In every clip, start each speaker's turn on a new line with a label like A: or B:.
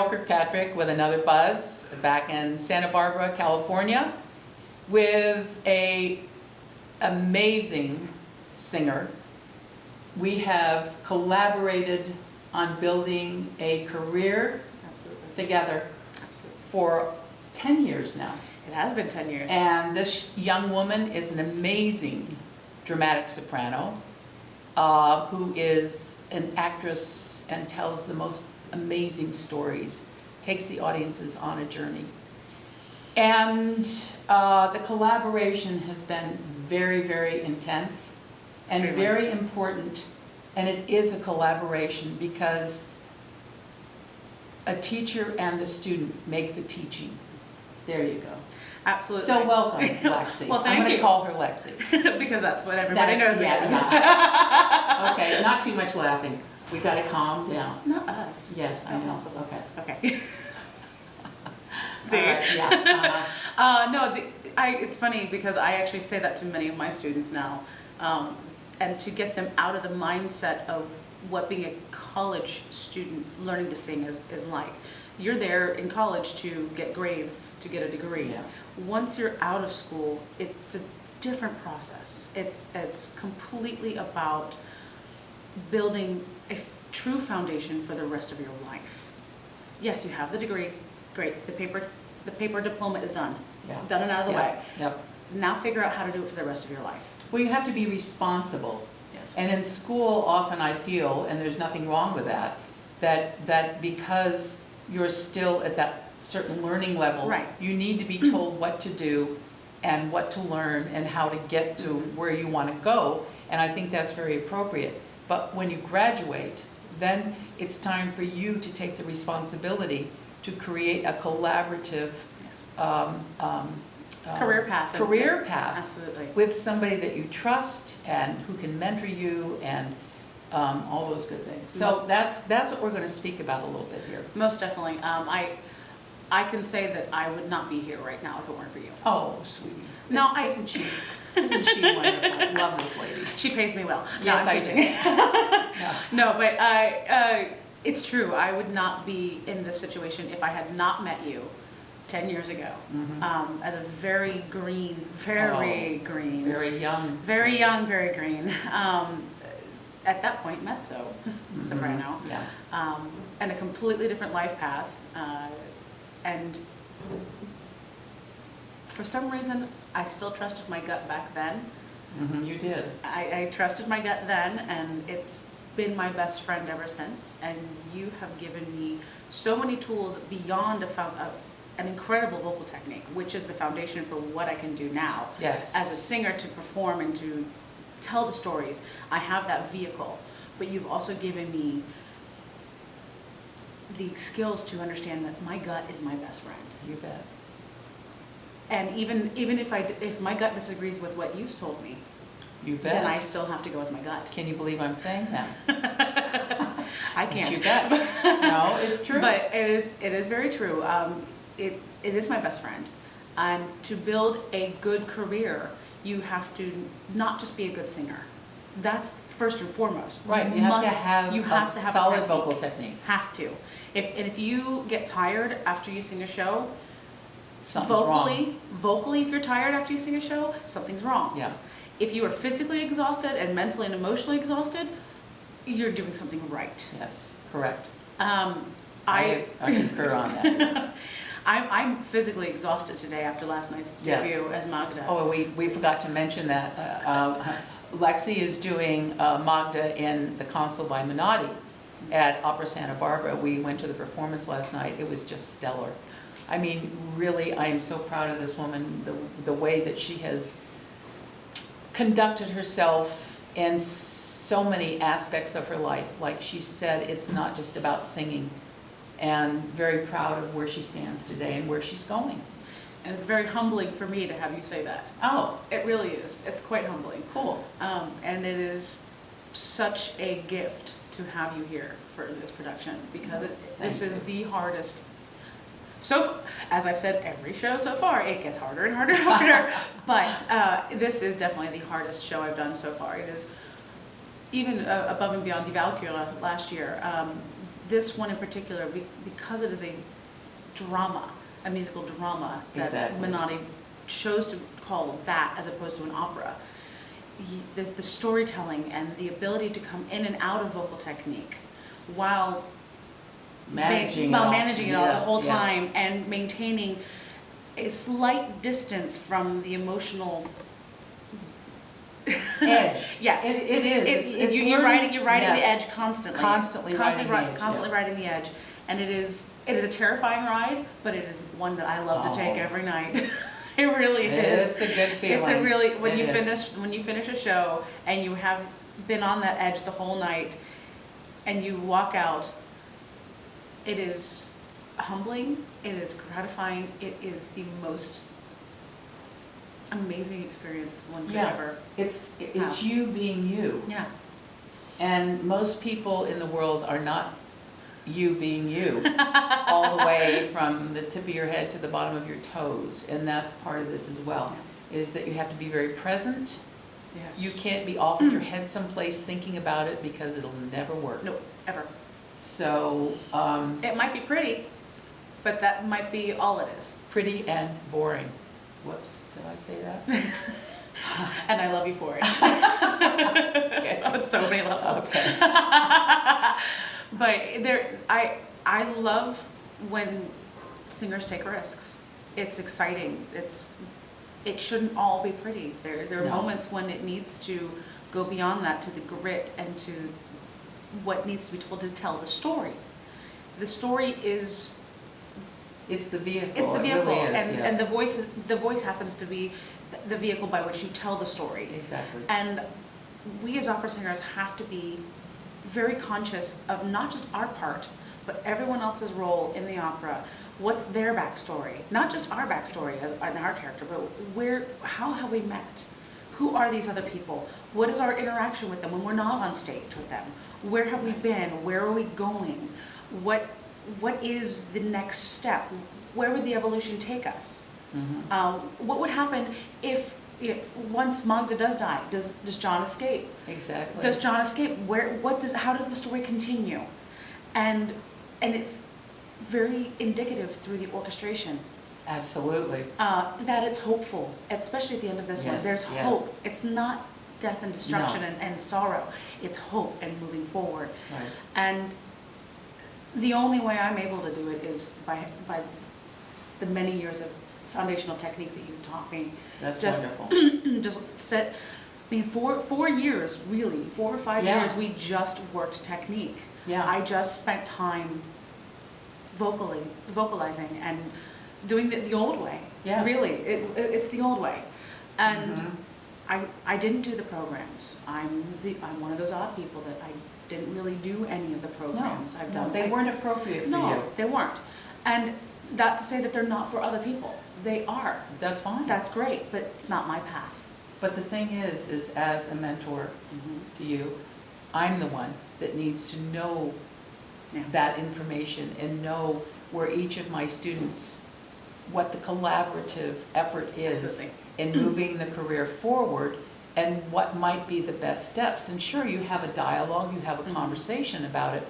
A: Carol Kirkpatrick with another buzz back in Santa Barbara, California, with an amazing singer. We have collaborated on building a career together for 10 years now.
B: It has been 10 years.
A: And this young woman is an amazing dramatic soprano who is an actress and tells the most amazing stories, takes the audiences on a journey. And the collaboration has been very, very intense and very important. And it is a collaboration because a teacher and the student make the teaching. There you go.
B: Absolutely.
A: So welcome, Lexie.
B: Well, thank
A: I'm going
B: you.
A: to call her Lexie.
B: Because that's what everybody knows me as.
A: Yeah. Okay, not too much laughing. We got to calm down.
B: Not us.
A: Yes, I know. Okay.
B: Okay. See?
A: All right, yeah.
B: No, it's funny because I actually say that to many of my students now. And to get them out of the mindset of what being a college student learning to sing is like. You're there in college to get grades, to get a degree.
A: Yeah.
B: Once you're out of school, it's a different process. It's completely about building a true foundation for the rest of your life. Yes, you have the degree, great. The paper diploma is done.
A: Yeah.
B: Done and out of the way.
A: Yep.
B: Now figure out how to do it for the rest of your life.
A: Well, you have to be responsible.
B: Yes.
A: And in school, often I feel, and there's nothing wrong with that, that because you're still at that certain learning level,
B: right,
A: you need to be told what to do and what to learn and how to get to where you want to go. And I think that's very appropriate. But when you graduate, then it's time for you to take the responsibility to create a collaborative
B: career path. Absolutely.
A: With somebody that you trust and who can mentor you and all those good things. So that's what we're going to speak about a little bit here.
B: Most definitely. I can say that I would not be here right now if it weren't for you.
A: Oh, sweetie.
B: No,
A: isn't she wonderful? Love this lady.
B: She pays me well.
A: Yes, I do.
B: No, but it's true. I would not be in this situation if I had not met you 10 years ago. Mm-hmm. As a very green, very young, very green. At that point, mezzo soprano,
A: yeah.
B: And a completely different life path. And for some reason, I still trusted my gut back then.
A: Mm-hmm, you did.
B: I trusted my gut then, and it's been my best friend ever since. And you have given me so many tools beyond an incredible vocal technique, which is the foundation for what I can do now.
A: Yes.
B: As a singer, to perform and to tell the stories. I have that vehicle, but you've also given me the skills to understand that my gut is my best friend.
A: You bet.
B: And even if my gut disagrees with what you've told me,
A: you bet,
B: then I still have to go with my gut.
A: Can you believe I'm saying that?
B: I can't.
A: You bet. No, it's true.
B: But it is very true. It is my best friend. And to build a good career, you have to not just be a good singer. That's first and foremost.
A: Right. You have to have a solid vocal technique.
B: Have to. If you get tired after you sing a show,
A: something's wrong.
B: Vocally, if you're tired after you sing a show, something's wrong.
A: Yeah.
B: If you are physically exhausted and mentally and emotionally exhausted, you're doing something right.
A: Yes, correct.
B: I
A: concur on that.
B: I'm physically exhausted today after last night's debut as Magda.
A: Oh, we forgot to mention that. Lexie is doing Magda in the Consul by Menotti at Opera Santa Barbara. We went to the performance last night. It was just stellar. I mean, really, I am so proud of this woman, the way that she has conducted herself in so many aspects of her life. Like she said, it's not just about singing. And very proud of where she stands today and where she's going.
B: And it's very humbling for me to have you say that.
A: Oh.
B: It really is. It's quite humbling.
A: Cool.
B: And it is such a gift to have you here for this production, because this is the hardest. So, as I've said every show so far, it gets harder and harder and harder. But this is definitely the hardest show I've done so far. It is even above and beyond the Valkyria last year. this one in particular, because it is a drama, a musical drama that
A: Exactly.
B: Menotti chose to call that as opposed to an opera. The storytelling and the ability to come in and out of vocal technique while
A: managing
B: it all the
A: Yes,
B: whole
A: yes.
B: time and maintaining a slight distance from the emotional
A: edge.
B: Yes,
A: it is. It's
B: you're
A: learning-
B: riding the
A: yes.
B: edge constantly.
A: Constantly riding the edge,
B: Constantly riding the edge, and it is a terrifying ride, but it is one that I love to take every night. It really is.
A: It's a good feeling.
B: It's a really when
A: It
B: you finish a show and you have been on that edge the whole night, and you walk out. It is humbling. It is gratifying. It is the most amazing experience one could ever.
A: It's
B: have.
A: you being you.
B: Yeah.
A: And most people in the world are not you being you, all the way from the tip of your head to the bottom of your toes. And that's part of this as well, is that you have to be very present.
B: Yes.
A: You can't be off in your head someplace thinking about it because it'll never work.
B: No, ever.
A: So,
B: It might be pretty, but that might be all it is.
A: pretty and boring. Whoops, did I say that?
B: And I love you for it.
A: Okay.
B: On so many levels.
A: Okay.
B: But I love when singers take risks. It's exciting. It shouldn't all be pretty. There are
A: No.
B: moments when it needs to go beyond that to the grit and to what needs to be told to tell the story. The story is
A: It's the vehicle.
B: it's the
A: It
B: vehicle,
A: really is,
B: and
A: yes.
B: the voice happens to be the vehicle by which you tell the story.
A: Exactly.
B: And we as opera singers have to be very conscious of not just our part, but everyone else's role in the opera. What's their backstory? Not just our backstory as in our character, but how have we met? Who are these other people? What is our interaction with them when we're not on stage with them? Where have we been? Where are we going? What is the next step? Where would the evolution take us?
A: Mm-hmm.
B: What would happen if once Magda does die? Does John escape?
A: Exactly.
B: Does John escape? How does the story continue? And it's very indicative through the orchestration
A: Absolutely.
B: that it's hopeful, especially at the end of this one.
A: Yes,
B: There's
A: yes.
B: hope. It's not death and destruction
A: No.
B: and sorrow. It's hope and moving forward.
A: Right.
B: And the only way I'm able to do it is by the many years of foundational technique that you've taught me.
A: That's
B: Just-
A: wonderful.
B: Just set, I mean, 4 years, really, 4 or 5
A: Yeah.
B: years, we just worked technique.
A: Yeah.
B: I just spent time vocalizing and doing the old way.
A: Yes.
B: Really, it's the old way. And
A: Mhm.
B: I didn't do the programs. I'm one of those odd people that I didn't really do any of the programs. I've done.
A: They weren't appropriate for
B: No,
A: you.
B: they weren't. And not to say that they're not for other people. They are.
A: That's fine.
B: That's great, but it's not my path.
A: But the thing is as a mentor to you, I'm the one that needs to know
B: Yeah.
A: that information and know where each of my students, what the collaborative effort is
B: Absolutely.
A: in moving the career forward and what might be the best steps. And sure, you have a dialogue, you have a conversation about it,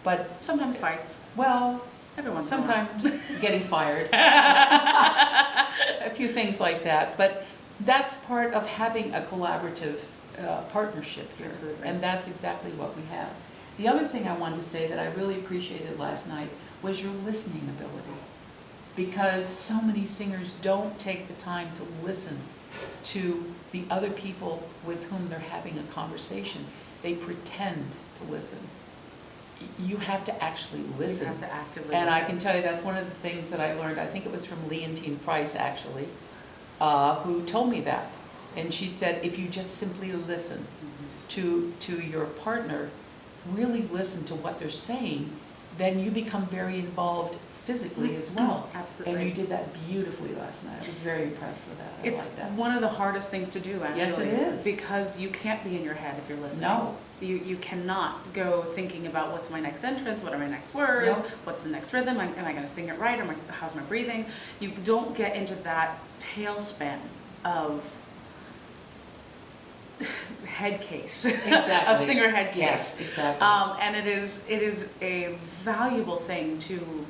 A: but,
B: Sometimes fights.
A: well,
B: Every once in a while.
A: sometimes getting fired, a few things like that. But that's part of having a collaborative partnership here.
B: Absolutely.
A: And that's exactly what we have. The other thing I wanted to say that I really appreciated last night was your listening ability. Because so many singers don't take the time to listen to the other people with whom they're having a conversation. They pretend to listen. You have to actually listen.
B: You have to actively
A: And I
B: listen.
A: can tell you that's one of the things that I learned. I think it was from Leontine Price, actually, who told me that. And she said, if you just simply listen to your partner, really listen to what they're saying, then you become very involved physically as well.
B: Absolutely.
A: And you did that beautifully last night. I was very impressed with that. I
B: It's
A: like that.
B: one of the hardest things to do, actually.
A: Yes, it is.
B: Because you can't be in your head if you're listening.
A: No.
B: You cannot go thinking about what's my next entrance, what are my next words,
A: No.
B: what's the next rhythm, am I going to sing it right, how's my breathing? You don't get into that tailspin of head case
A: Exactly.
B: of singer head case.
A: Yes, exactly.
B: And it is a valuable thing to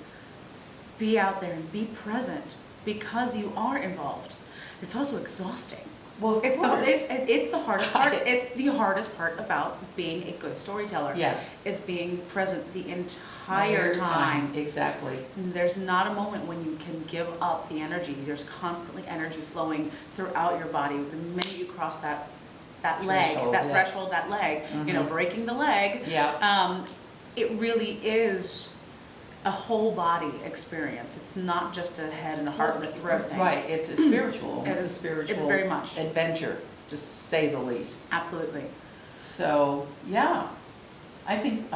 B: be out there and be present because you are involved. It's also exhausting.
A: Well, of
B: It's
A: course.
B: it's the hardest part. It's the hardest part about being a good storyteller.
A: Yes.
B: Is being present the entire time.
A: Exactly.
B: There's not a moment when you can give up the energy. There's constantly energy flowing throughout your body. The minute you cross that leg,
A: Threshold,
B: that
A: yes.
B: threshold, that leg, you know, breaking the leg.
A: Yeah.
B: It really is a whole body experience. It's not just a head and a heart and a throat thing.
A: Right, it's a spiritual,
B: It
A: it's a
B: is-
A: spiritual
B: it's very much.
A: adventure, to say the least.
B: Absolutely.
A: So, yeah, I think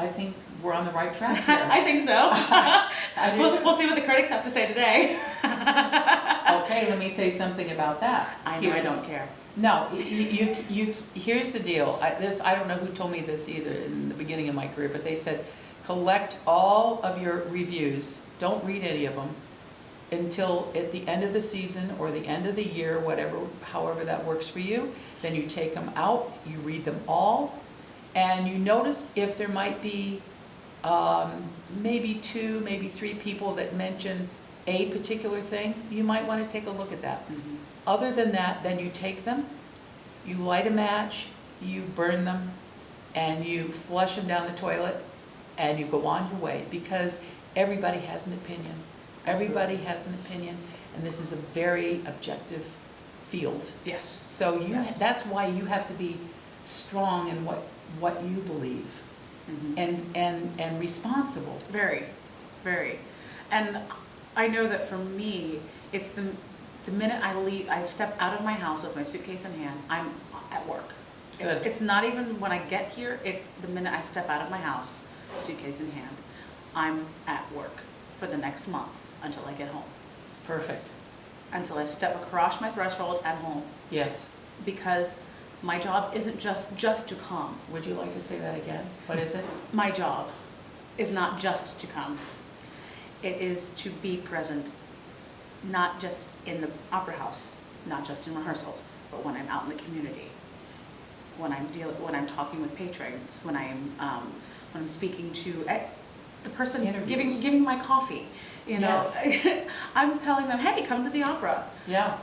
A: we're on the right track here.
B: I think so.
A: I do too.
B: We'll see what the critics have to say today.
A: Okay, let me say something about that.
B: I know I don't care.
A: No, here's the deal. I don't know who told me this either in the beginning of my career, but they said, collect all of your reviews. Don't read any of them until at the end of the season or the end of the year, however that works for you. Then you take them out, you read them all, and you notice if there might be maybe 2, maybe 3 people that mention a particular thing. You might want to take a look at that.
B: Mm-hmm.
A: Other than that, then you take them, you light a match, you burn them, and you flush them down the toilet, and you go on your way, because everybody has an opinion. Everybody has an opinion, and this is a very objective field.
B: Yes.
A: So
B: Yes.
A: that's why you have to be strong in what you believe, and responsible.
B: Very, very. And I know that for me, it's the minute I step out of my house with my suitcase in hand, I'm at work.
A: Good.
B: It's not even when I get here, it's the minute I step out of my house, suitcase in hand, I'm at work for the next month until I get home.
A: Perfect.
B: Until I step across my threshold at home.
A: Yes.
B: Because my job isn't just to come.
A: Would you like to say that again? What is it?
B: My job is not just to come. It is to be present, not just in the opera house, not just in rehearsals, but when I'm out in the community, when I'm talking with patrons, when I'm speaking to the person giving my coffee, you know. Yes. I'm telling them, hey, come to the opera. Yeah.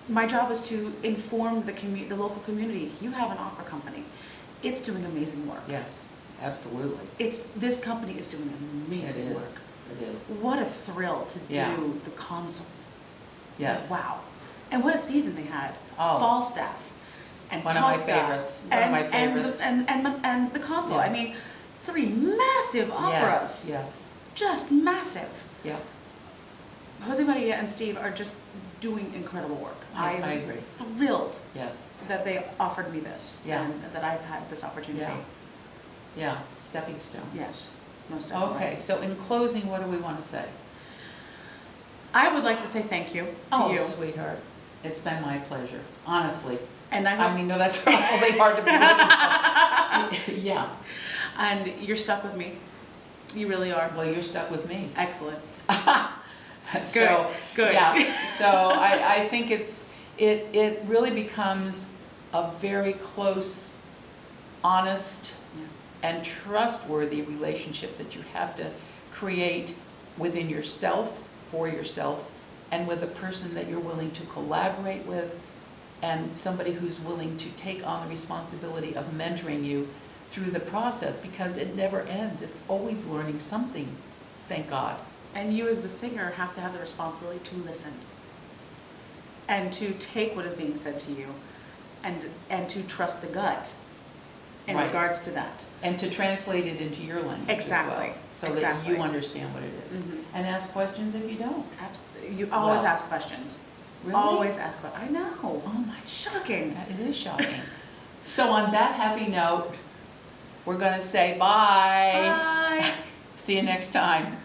B: My job is to inform the local community. You have an opera company. It's doing amazing work.
A: Yes, absolutely.
B: This company is doing amazing work.
A: It is.
B: What a thrill to do the Consul.
A: Yes.
B: Wow. And what a season they had.
A: Oh.
B: Falstaff and
A: One of my favorites. One of my favorites.
B: And the Consul.
A: Yeah.
B: I mean, 3 massive operas.
A: Yes, yes.
B: Just massive.
A: Yeah.
B: Jose Maria and Steve are just doing incredible work.
A: I agree.
B: Thrilled
A: Yes.
B: that they offered me this.
A: Yeah.
B: And that I've had this opportunity.
A: Yeah. Yeah, stepping stone.
B: Yes, most definitely.
A: Okay, so in closing, what do we want to say?
B: I would like to say thank you to you.
A: Oh, sweetheart. It's been my pleasure, honestly.
B: And I
A: mean, no, that's probably hard to believe. Yeah.
B: And you're stuck with me. You really are.
A: Well, you're stuck with me.
B: Excellent.
A: So,
B: good.
A: Yeah. So I think it really becomes a very close, honest, and trustworthy relationship that you have to create within yourself, for yourself, and with a person that you're willing to collaborate with, and somebody who's willing to take on the responsibility of mentoring you through the process, because it never ends. It's always learning something, thank God.
B: And you as the singer have to have the responsibility to listen and to take what is being said to you and to trust the gut in regards to that.
A: And to translate it into your language
B: exactly.
A: as well, so that you understand what it is. And ask questions if you don't.
B: Absolutely. You always ask questions.
A: Really?
B: Always ask questions. I know.
A: Oh my,
B: shocking.
A: It is shocking. So on that happy note, we're going to say bye.
B: Bye.
A: See you next time.